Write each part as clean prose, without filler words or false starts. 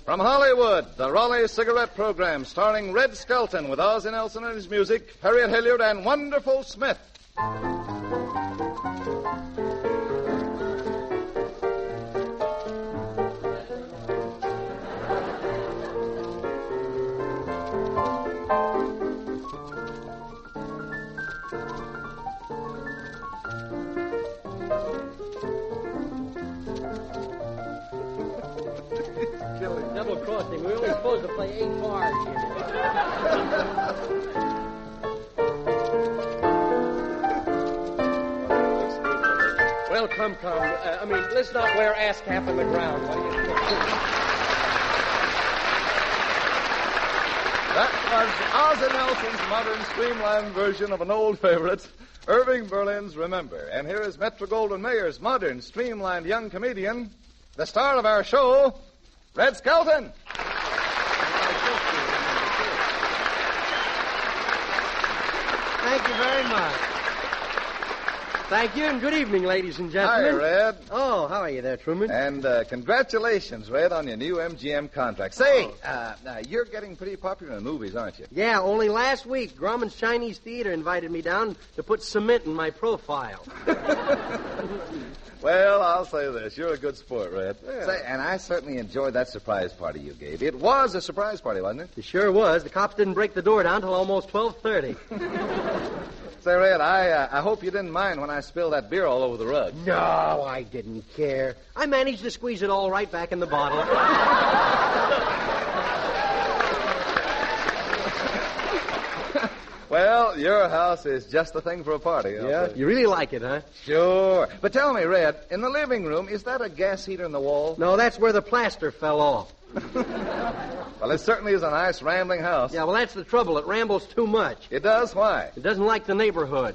From Hollywood, the Raleigh Cigarette Program, starring Red Skelton with Ozzie Nelson and his music, Harriet Hilliard and Wonderful Smith. Double crossing. We're only supposed to play 8 bars here. Well, come. Let's not wear ass cap on the ground. That was Ozzie Nelson's modern streamlined version of an old favorite, Irving Berlin's Remember. And here is Metro-Goldwyn-Mayer's modern streamlined young comedian, the star of our show, Red Skelton. Thank you very much. Thank you, and good evening, ladies and gentlemen. Hi, Red. Oh, how are you there, Truman? And congratulations, Red, on your new MGM contract. Say, you're getting pretty popular in the movies, aren't you? Yeah, only last week, Grauman's Chinese Theater invited me down to put cement in my profile. Well, I'll say this. You're a good sport, Red. Yeah. Say, and I certainly enjoyed that surprise party you gave. It was a surprise party, wasn't it? It sure was. The cops didn't break the door down till almost 12:30. Say, Red, I hope you didn't mind when I spilled that beer all over the rug. No, I didn't care. I managed to squeeze it all right back in the bottle. Well, your house is just the thing for a party. Yeah? You really like it, huh? Sure. But tell me, Red, in the living room, is that a gas heater in the wall? No, that's where the plaster fell off. Well, it certainly is a nice, rambling house. Yeah, well, that's the trouble. It rambles too much. It does? Why? It doesn't like the neighborhood.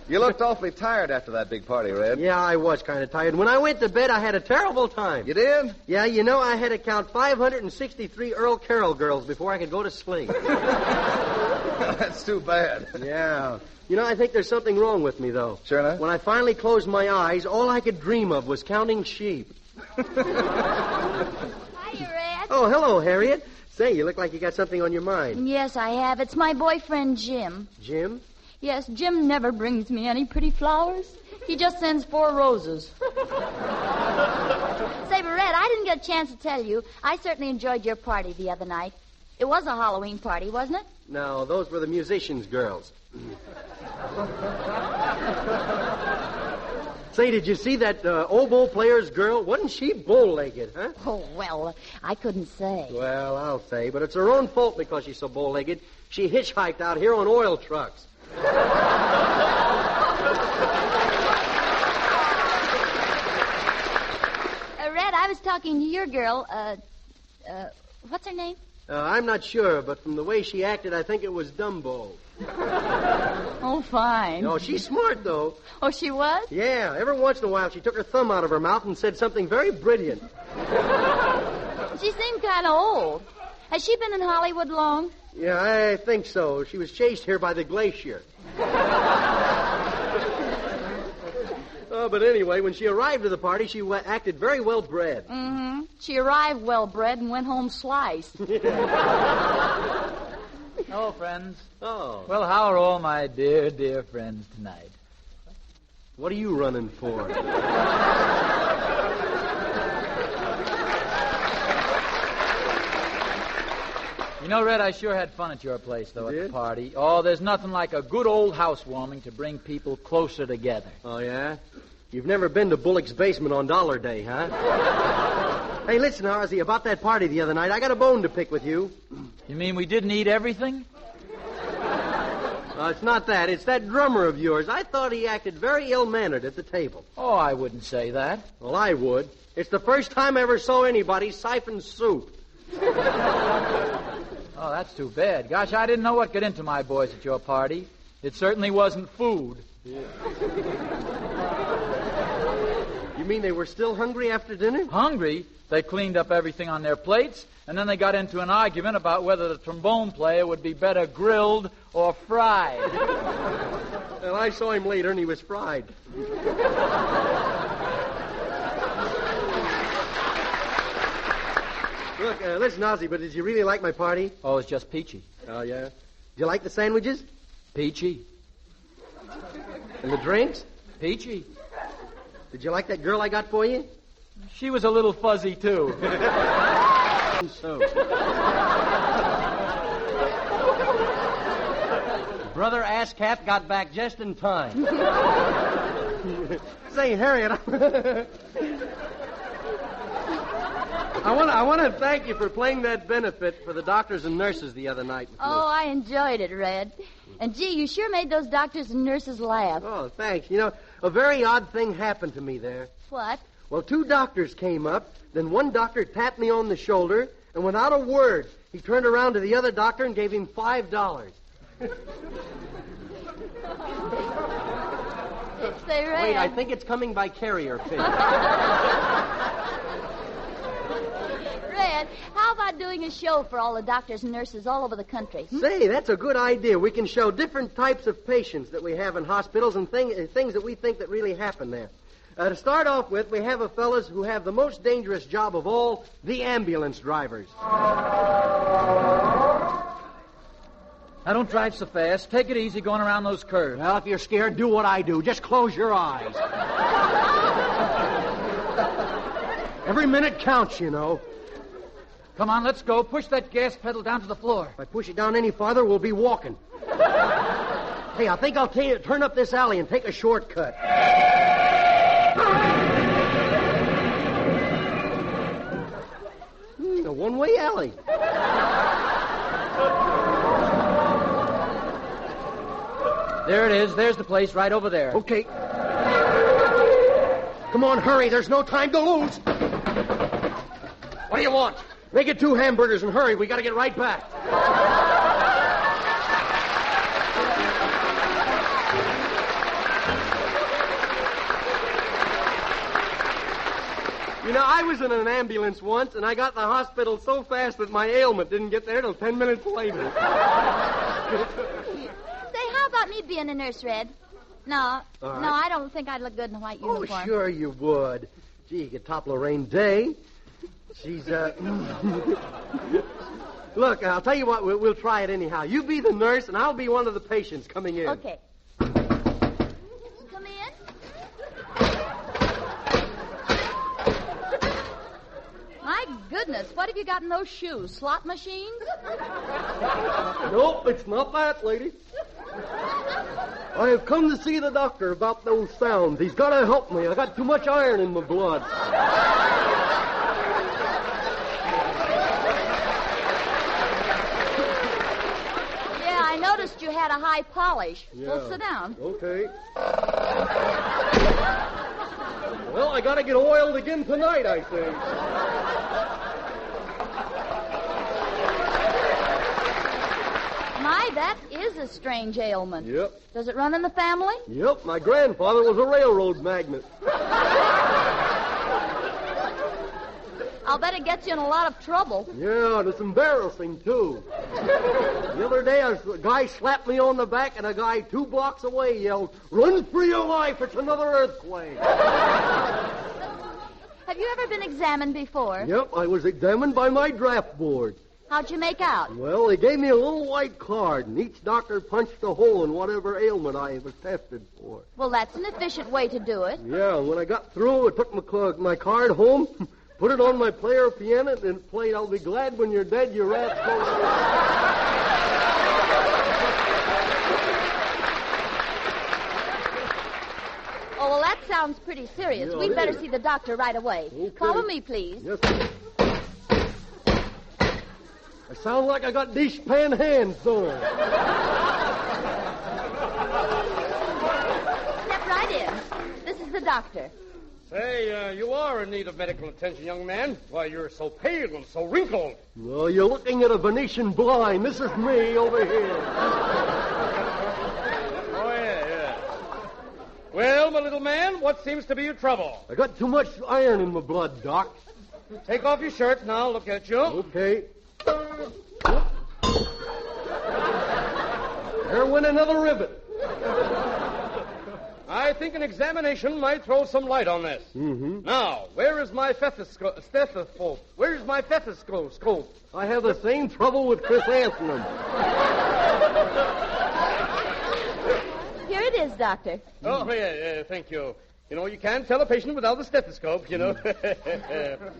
You looked awfully tired after that big party, Red. Yeah, I was kind of tired. When I went to bed, I had a terrible time. You did? Yeah, you know, I had to count 563 Earl Carroll girls before I could go to sleep. That's too bad. Yeah. You know, I think there's something wrong with me, though. Sure enough? When I finally closed my eyes, all I could dream of was counting sheep. Hiya, Red. Oh, hello, Harriet. Say, you look like you got something on your mind. Yes, I have. It's my boyfriend, Jim. Jim? Yes, Jim never brings me any pretty flowers. He just sends 4 roses. Say, but Red, I didn't get a chance to tell you. I certainly enjoyed your party the other night. It was a Halloween party, wasn't it? No, those were the musicians' girls. Say, did you see that oboe player's girl? Wasn't she bow-legged, huh? Oh, well, I couldn't say. Well, I'll say, but it's her own fault because she's so bow-legged. She hitchhiked out here on oil trucks. Red, I was talking to your girl, what's her name? I'm not sure, but from the way she acted, I think it was Dumbo. Oh, fine. No, she's smart, though. Oh, she was? Yeah, every once in a while she took her thumb out of her mouth and said something very brilliant. She seemed kind of old. Has she been in Hollywood long? Yeah, I think so. She was chased here by the glacier. Oh, but anyway, when she arrived at the party, she acted very well-bred. Mm-hmm. She arrived well-bred and went home sliced. Hello, friends. Oh. Well, how are all my dear, dear friends tonight? What are you running for? You know, Red, I sure had fun at your place, though, You at did? the party. Oh, there's nothing like a good old housewarming to bring people closer together. Oh, yeah? You've never been to Bullock's basement on Dollar Day, huh? Hey, listen, Ozzie, about that party the other night, I got a bone to pick with you. You mean we didn't eat everything? It's not that. It's that drummer of yours. I thought he acted very ill-mannered at the table. Oh, I wouldn't say that. Well, I would. It's the first time I ever saw anybody siphon soup. Oh, that's too bad. Gosh, I didn't know what got into my boys at your party. It certainly wasn't food. You mean they were still hungry after dinner? Hungry? They cleaned up everything on their plates, and then they got into an argument about whether the trombone player would be better grilled or fried. Well, I saw him later, and he was fried. Look, listen, Ozzy, but did you really like my party? Oh, it's just peachy. Oh, yeah? Did you like the sandwiches? Peachy. And the drinks? Peachy. Did you like that girl I got for you? She was a little fuzzy, too. So. Brother ASCAP got back just in time. Say, Harriet, I want to thank you for playing that benefit for the doctors and nurses the other night. Oh, I enjoyed it, Red. And, gee, you sure made those doctors and nurses laugh. Oh, thanks. You know, a very odd thing happened to me there. What? Well, 2 doctors came up, then one doctor tapped me on the shoulder, and without a word, he turned around to the other doctor and gave him $5. Say, Red. Wait, I think it's coming by carrier pigeon. Red, how about doing a show for all the doctors and nurses all over the country? Say, that's a good idea. We can show different types of patients that we have in hospitals and things that we think that really happen there. To start off with, we have a fellas who have the most dangerous job of all, the ambulance drivers. Now, don't drive so fast. Take it easy going around those curves. Well, if you're scared, do what I do. Just close your eyes. Every minute counts, you know. Come on, let's go. Push that gas pedal down to the floor. If I push it down any farther, we'll be walking. Hey, I think I'll turn up this alley and take a shortcut. A one-way alley. There it is. There's the place right over there. Okay. Come on, hurry. There's no time to lose. What do you want? Make it 2 hamburgers and hurry. We got to get right back. You know, I was in an ambulance once, and I got to the hospital so fast that my ailment didn't get there till 10 minutes later. Say, how about me being a nurse, Red? No, All right. no, I don't think I'd look good in a white uniform. Oh, sure you would. Gee, you could top Lorraine Day. She's, Look, I'll tell you what, we'll try it anyhow. You be the nurse, and I'll be one of the patients coming in. Okay. Come in. My goodness, what have you got in those shoes? Slot machines? Nope, it's not that, lady. I have come to see the doctor about those sounds. He's got to help me. I got too much iron in my blood. Yeah, I noticed you had a high polish. Yeah. Well, sit down. Okay. Well, I got to get oiled again tonight, I think. My, that is a strange ailment. Yep. Does it run in the family? Yep, my grandfather was a railroad magnate. I'll bet it gets you in a lot of trouble. Yeah, and it's embarrassing, too. The other day, a guy slapped me on the back, and a guy 2 blocks away yelled, "Run for your life, it's another earthquake." Have you ever been examined before? Yep, I was examined by my draft board. How'd you make out? Well, they gave me a little white card, and each doctor punched a hole in whatever ailment I was tested for. Well, that's an efficient way to do it. Yeah, and when I got through, I took my card home, put it on my player piano, and played "I'll Be Glad When You're Dead, You Rascal." Oh, well, that sounds pretty serious. Yeah, We'd it better is. see the doctor right away. Okay. Follow me, please. Yes, sir. I sound like I got dish-pan hands, don't I? Step right in. This is the doctor. Say, you are in need of medical attention, young man. Why, you're so pale and so wrinkled. Well, you're looking at a Venetian blind. This is me over here. Oh, yeah. Well, my little man, what seems to be your trouble? I got too much iron in my blood, Doc. Take off your shirt and I'll look at you. Okay. There went another rivet. I think an examination might throw some light on this. Mm-hmm. Now, where is my stethoscope? Where's my stethoscope? I have the same trouble with chrysanthemum. Here it is, Doctor. Oh, yeah, thank you. You know, you can't tell a patient without the stethoscope, you know.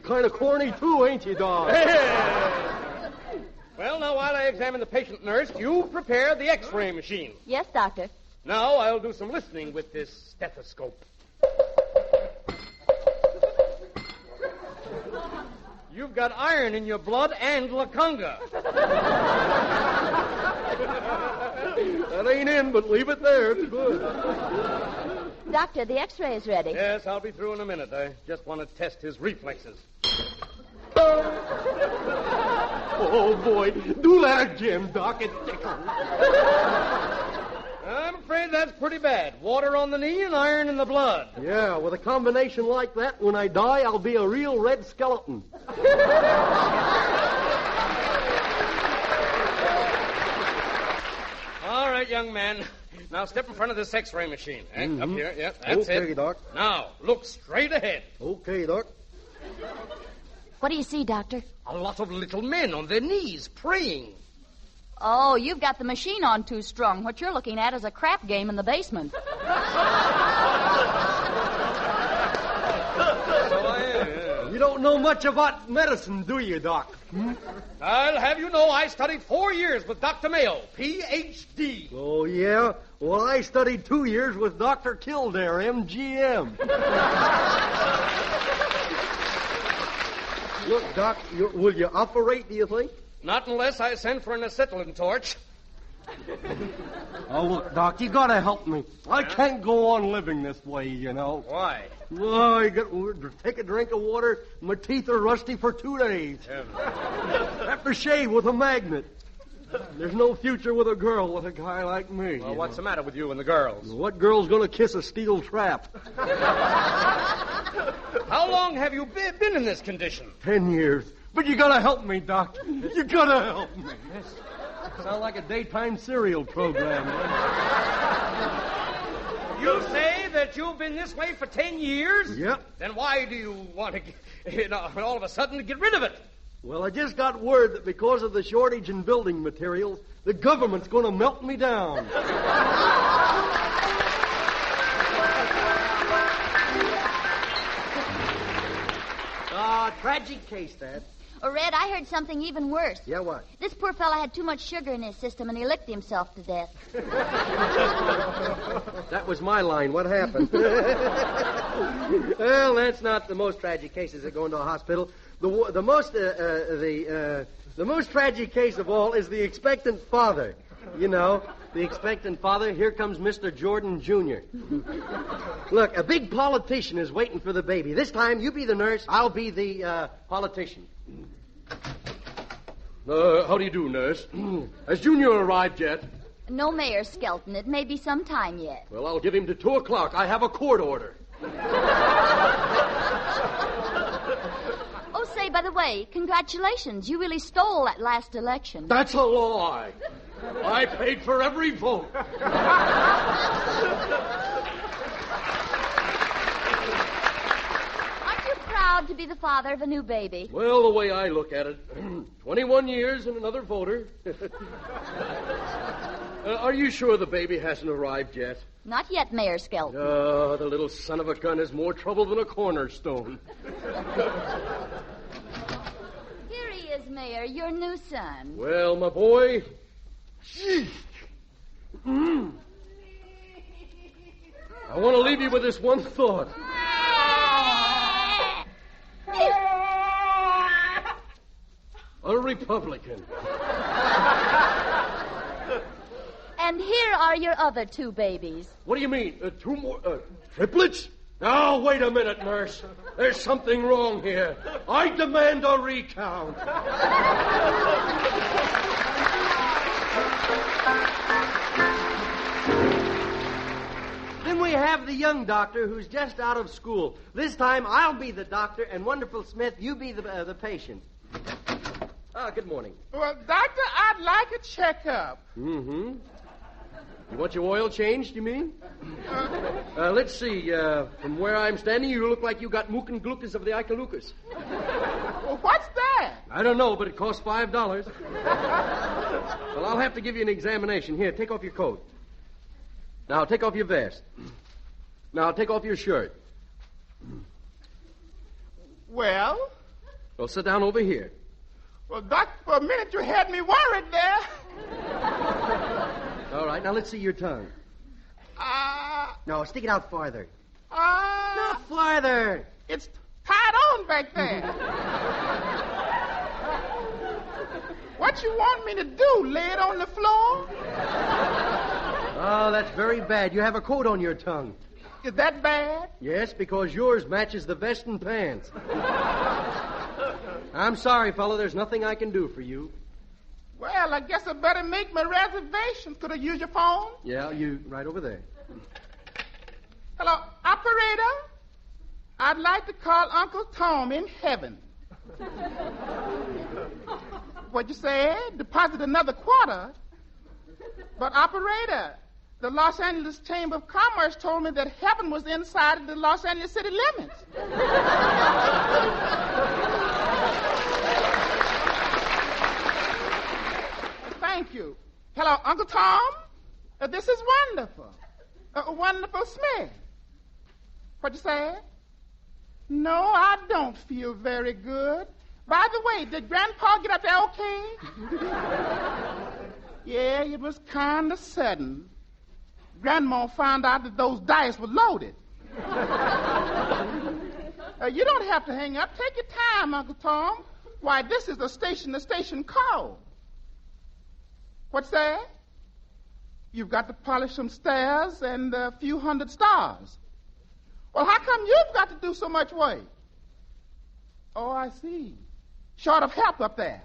Kind of corny, too, ain't you, Doc? Well, now, while I examine the patient, nurse, you prepare the X-ray machine. Yes, Doctor. Now, I'll do some listening with this stethoscope. You've got iron in your blood and lacunga. That ain't in, but leave it there. It's good. Doctor, the X-ray is ready. Yes, I'll be through in a minute. I just want to test his reflexes. Oh, boy. Do that again, Doc. It tickles. I'm afraid that's pretty bad. Water on the knee and iron in the blood. Yeah, with a combination like that, when I die, I'll be a real red skeleton. All right, young man. Now step in front of this X-ray machine. Up here. Yep, that's it. Okay, Doc. Now, look straight ahead. Okay, Doc. What do you see, Doctor? A lot of little men on their knees praying. Oh, you've got the machine on too strong. What you're looking at is a crap game in the basement. So I am. You don't know much about medicine, do you, Doc? I'll have you know I studied 4 years with Dr. Mayo, Ph.D. Oh, yeah? Well, I studied 2 years with Dr. Kildare, MGM. Look, Doc, will you operate, do you think? Not unless I send for an acetylene torch. Oh, look, Doc, you gotta help me. I can't go on living this way, you know. Why? Well, I take a drink of water, my teeth are rusty for 2 days. Have to shave with a magnet. There's no future with a girl with a guy like me. Well, what's the matter with you and the girls? What girl's gonna kiss a steel trap? How long have you been in this condition? 10 years. But you gotta help me, Doc. You gotta help me. Sound like a daytime serial program. You say that you've been this way for 10 years? Yep. Then why do you want to, all of a sudden, to get rid of it? Well, I just got word that because of the shortage in building materials, the government's gonna melt me down. Tragic case, Dad. Oh, Red, I heard something even worse. Yeah, what? This poor fella had too much sugar in his system, and he licked himself to death. That was my line. What happened? Well, that's not the most tragic cases that go into a hospital. The most tragic case of all is the expectant father. You know, the expectant father. Here comes Mr. Jordan Jr. Look, a big politician is waiting for the baby. This time, you be the nurse, I'll be the politician. How do you do, nurse? Has Junior arrived yet? No, Mayor Skelton. It may be some time yet. Well, I'll give him to 2 o'clock. I have a court order. Oh, say, by the way, congratulations. You really stole that last election. That's a lie. I paid for every vote. Aren't you proud to be the father of a new baby? Well, the way I look at it, 21 years and another voter. Are you sure the baby hasn't arrived yet? Not yet, Mayor Skelton. Oh, the little son of a gun is more trouble than a cornerstone. Here he is, Mayor, your new son. Well, my boy... I want to leave you with this one thought. A Republican. And here are your other 2 babies. What do you mean? 2 more? Triplets? Now, wait a minute, nurse. There's something wrong here. I demand a recount. Then we have the young doctor who's just out of school. This time, I'll be the doctor, and Wonderful Smith, you be the patient. Good morning. Well, Doctor, I'd like a checkup. Mm-hmm. You want your oil changed, you mean? Let's see. From where I'm standing, you look like you got muken glucas of the Ikalukas. Well, what's that? I don't know, but it costs $5. Well, I'll have to give you an examination. Here, take off your coat. Now, take off your vest. Now, take off your shirt. Well, sit down over here. Well, Doc, for a minute you had me worried there. All right, now let's see your tongue. No, stick it out farther. Not farther. It's tied on back there. What you want me to do, lay it on the floor? Oh, that's very bad. You have a coat on your tongue. Is that bad? Yes, because yours matches the vest and pants. I'm sorry, fella. There's nothing I can do for you. Well, I guess I better make my reservations. Could I use your phone? Yeah, you right over there. Hello, operator. I'd like to call Uncle Tom in heaven. What'd you say? Deposit another quarter? But, operator, the Los Angeles Chamber of Commerce told me that heaven was inside of the Los Angeles city limits. Thank you. Hello, Uncle Tom? This is wonderful. Wonderful Smith. What'd you say? No, I don't feel very good. By the way, did Grandpa get up there okay? Yeah, it was kind of sudden. Grandma found out that those dice were loaded. You don't have to hang up. Take your time, Uncle Tom. Why, this is the station code. What's that? You've got to polish some stairs and a few hundred stars. Well, how come you've got to do so much work? Oh, I see. Short of help up there.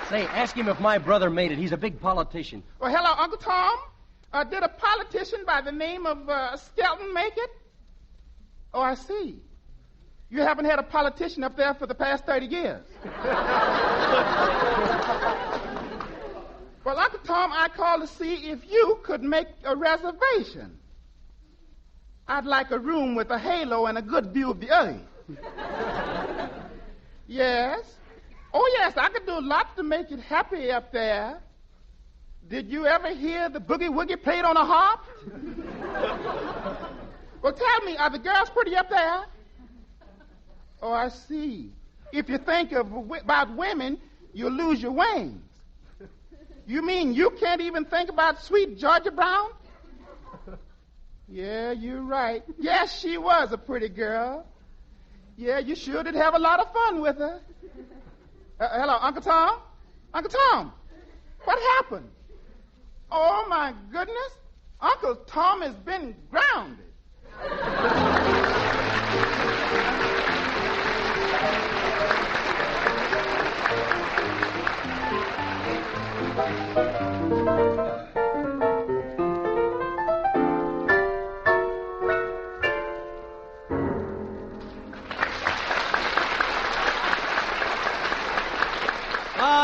Say, ask him if my brother made it. He's a big politician. Well, hello, Uncle Tom. Did a politician by the name of Skelton make it? Oh, I see. You haven't had a politician up there for the past 30 years. Well, Uncle Tom, I called to see if you could make a reservation. I'd like a room with a halo and a good view of the earth. Yes? Oh, yes, I could do a lot to make it happy up there. Did you ever hear the boogie-woogie played on a harp? Well, tell me, are the girls pretty up there? Oh, I see. If you think about women, you'll lose your wings. You mean you can't even think about sweet Georgia Brown? Yeah, you're right. Yes, she was a pretty girl. Yeah, you sure did have a lot of fun with her. Hello, Uncle Tom? Uncle Tom, what happened? Oh, my goodness. Uncle Tom has been grounded.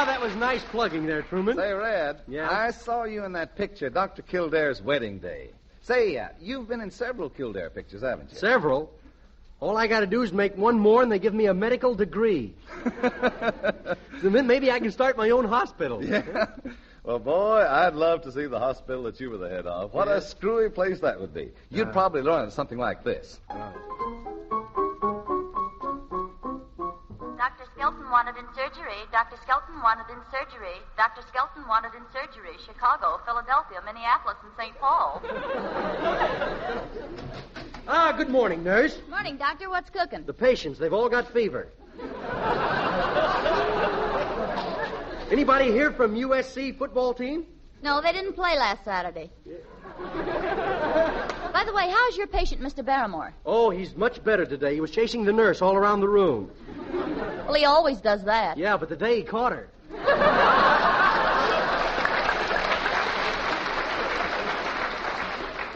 That was nice plugging there, Truman. Say, Red, Yeah? I saw you in that picture, Dr. Kildare's Wedding Day. Say, you've been in several Kildare pictures, haven't you? Several. All I got to do is make one more, and they give me a medical degree. So then maybe I can start my own hospital. Yeah. Well, boy, I'd love to see the hospital that you were the head of. What a screwy place that would be. You'd probably learn something like this. Dr. Skelton wanted in surgery. Dr. Skelton wanted in surgery. Dr. Skelton wanted in surgery. Chicago, Philadelphia, Minneapolis, and St. Paul. Good morning, nurse. Morning, Doctor. What's cooking? The patients, they've all got fever. Anybody here from USC football team? No, they didn't play last Saturday. By the way, how's your patient, Mr. Barrymore? Oh, he's much better today. He was chasing the nurse all around the room. Well, he always does that. Yeah, but the day he caught her.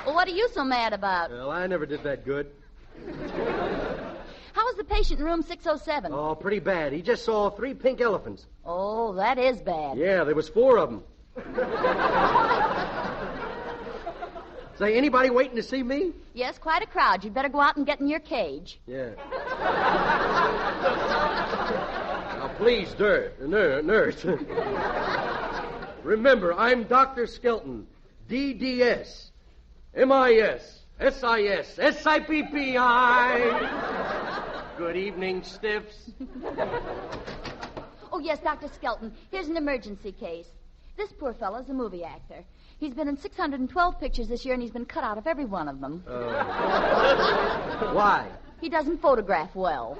Well, what are you so mad about? Well, I never did that good. How was the patient in room 607? Oh, pretty bad. He just saw 3 pink elephants. Oh, that is bad. Yeah, there was 4 of them. Say, anybody waiting to see me? Yes, quite a crowd. You'd better go out and get in your cage. Yeah. Now, please, nurse. Remember, I'm Dr. Skelton, DDS, MIS, SIS, SIPPI. Good evening, stiffs. Oh, yes, Dr. Skelton. Here's an emergency case. This poor fellow's a movie actor. He's been in 612 pictures this year, and he's been cut out of every one of them. Why? He doesn't photograph well.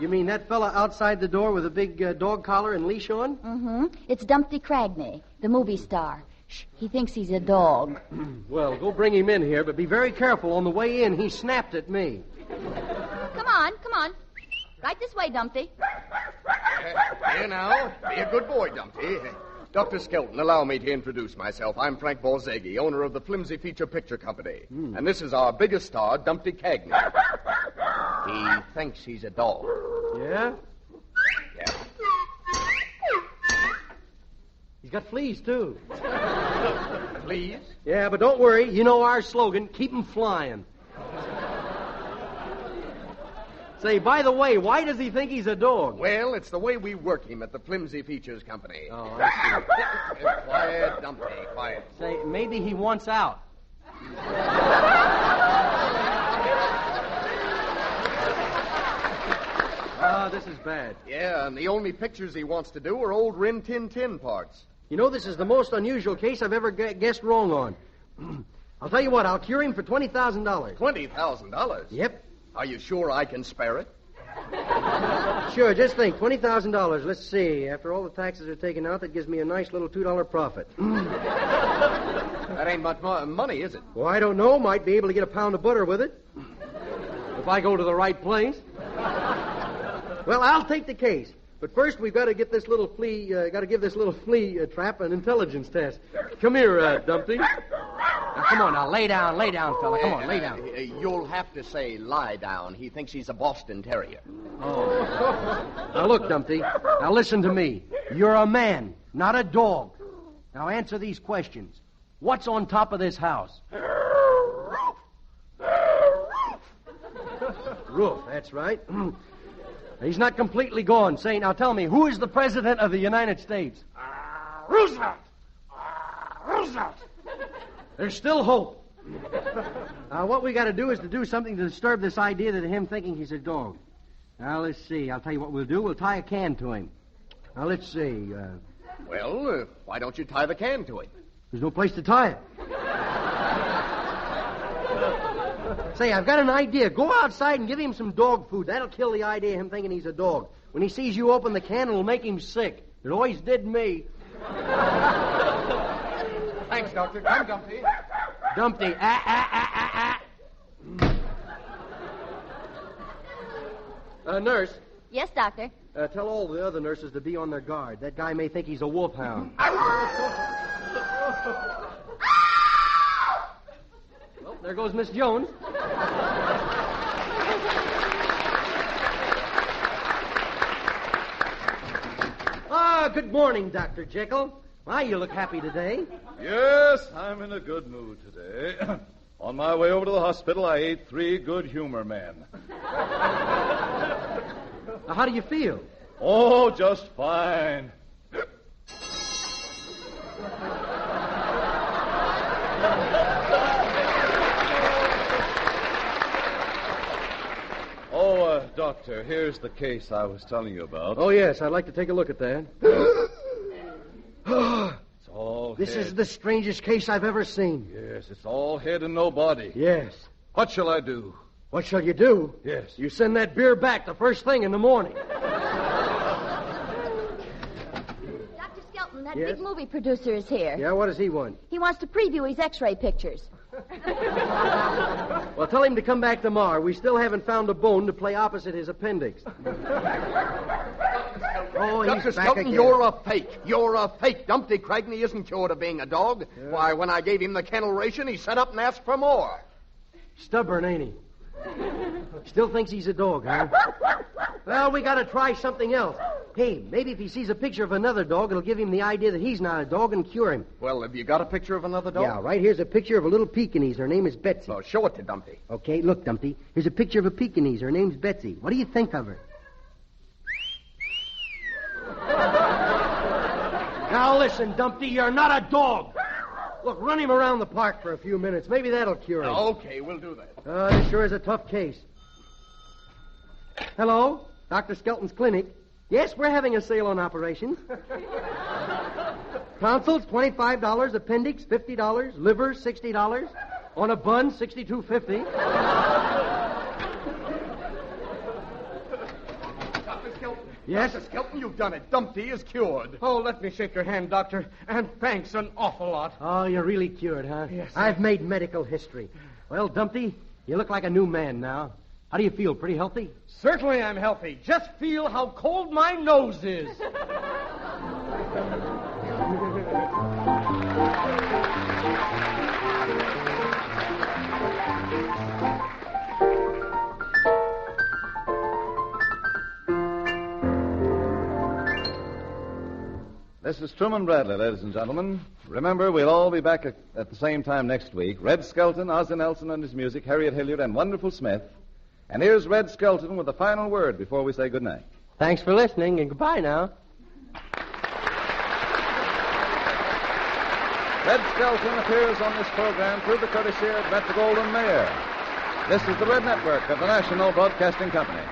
You mean that fella outside the door with a big dog collar and leash on? Mm-hmm. It's Dumpty Cragney, the movie star. Shh, he thinks he's a dog. Well, go bring him in here, but be very careful. On the way in, he snapped at me. Come on. Right this way, Dumpty. Here now. Be a good boy, Dumpty. Dr. Skelton, allow me to introduce myself. I'm Frank Borzaghi, owner of the Flimsy Feature Picture Company. And this is our biggest star, Dumpty Cagney. He thinks he's a dog. Yeah? Yeah. He's got fleas, too. Please? Yeah, but don't worry. You know our slogan, keep 'em flying. Say, by the way, why does he think he's a dog? Well, it's the way we work him at the Flimsy Features Company. Oh, I see. Quiet, Dumpty, quiet. Say, maybe he wants out. This is bad. Yeah, and the only pictures he wants to do are old Rin Tin Tin parts. You know, this is the most unusual case I've ever guessed wrong on. I'll tell you what, I'll cure him for $20,000. $20,000? Yep. Are you sure I can spare it? Sure, just think, $20,000. Let's see. After all the taxes are taken out, that gives me a nice little $2 profit. That ain't much money, is it? Well, I don't know. Might be able to get a pound of butter with it. If I go to the right place. Well, I'll take the case. But first, we've got to get this little flea, give this little flea trap an intelligence test. Come here, Dumpty. Now, come on, now, lay down, fella. Come on, lay down. You'll have to say lie down. He thinks he's a Boston Terrier. Oh. Now, look, Dumpty. Now, listen to me. You're a man, not a dog. Now, answer these questions. What's on top of this house? Roof, that's right. He's not completely gone. Say, now tell me, who is the President of the United States? Roosevelt! Roosevelt! There's still hope. What we got to do is to do something to disturb this idea that him thinking he's a dog. Now, let's see. I'll tell you what we'll do. We'll tie a can to him. Now, let's see. Well, why don't you tie the can to it? There's no place to tie it. Say, I've got an idea. Go outside and give him some dog food. That'll kill the idea of him thinking he's a dog. When he sees you open the can, it'll make him sick. It always did me. Thanks, Doctor. Come, Dumpty. Dumpty. Nurse. Yes, Doctor. Tell all the other nurses to be on their guard. That guy may think he's a wolfhound. Well, there goes Miss Jones. Good morning, Dr. Jekyll. Why, you look happy today. Yes, I'm in a good mood today. On my way over to the hospital, I ate 3 good humor men. Now, how do you feel? Oh, just fine. Doctor, here's the case I was telling you about. Oh, yes, I'd like to take a look at that. It's all This head. is the strangest case I've ever seen. Yes, it's all head and no body. Yes. What shall I do? What shall you do? Yes. You send that beer back the first thing in the morning. Dr. Skelton, that Yes? big movie producer is here. Yeah, what does he want? He wants to preview his X-ray pictures. Well, tell him to come back tomorrow. We still haven't found a bone to play opposite his appendix. Oh, he's Dr. back Skelton, again. you're a fake. You're a fake. Dumpty Cragney isn't cured of being a dog. Yeah. Why, when I gave him the kennel ration, he sat up and asked for more. Stubborn, ain't he? Still thinks he's a dog, huh? Well, we gotta try something else. Hey, maybe if he sees a picture of another dog, it'll give him the idea that he's not a dog and cure him. Well, have you got a picture of another dog? Yeah, right here's a picture of a little Pekingese. Her name is Betsy. Oh, show it to Dumpty. Okay, look, Dumpty. Here's a picture of a Pekingese. Her name's Betsy. What do you think of her? Now listen, Dumpty, you're not a dog. Look, run him around the park for a few minutes. Maybe that'll cure him. Okay, we'll do that. This sure is a tough case. Hello? Dr. Skelton's clinic. Yes, we're having a sale on operations. Tonsils, $25. Appendix, $50. Liver, $60. On a bun, $62.50. Dr. Skelton. Yes? Dr. Skelton, you've done it. Dumpty is cured. Oh, let me shake your hand, Doctor. And thanks an awful lot. Oh, you're really cured, huh? Yes, sir. I've made medical history. Well, Dumpty, you look like a new man now. How do you feel? Pretty healthy? Certainly I'm healthy. Just feel how cold my nose is. This is Truman Bradley, ladies and gentlemen. Remember, we'll all be back at the same time next week. Red Skelton, Ozzie Nelson and his music, Harriet Hilliard, and Wonderful Smith. And here's Red Skelton with the final word before we say goodnight. Thanks for listening, and goodbye now. Red Skelton appears on this program through the courtesy of Metro-Goldwyn-Mayer. This is the Red Network of the National Broadcasting Company.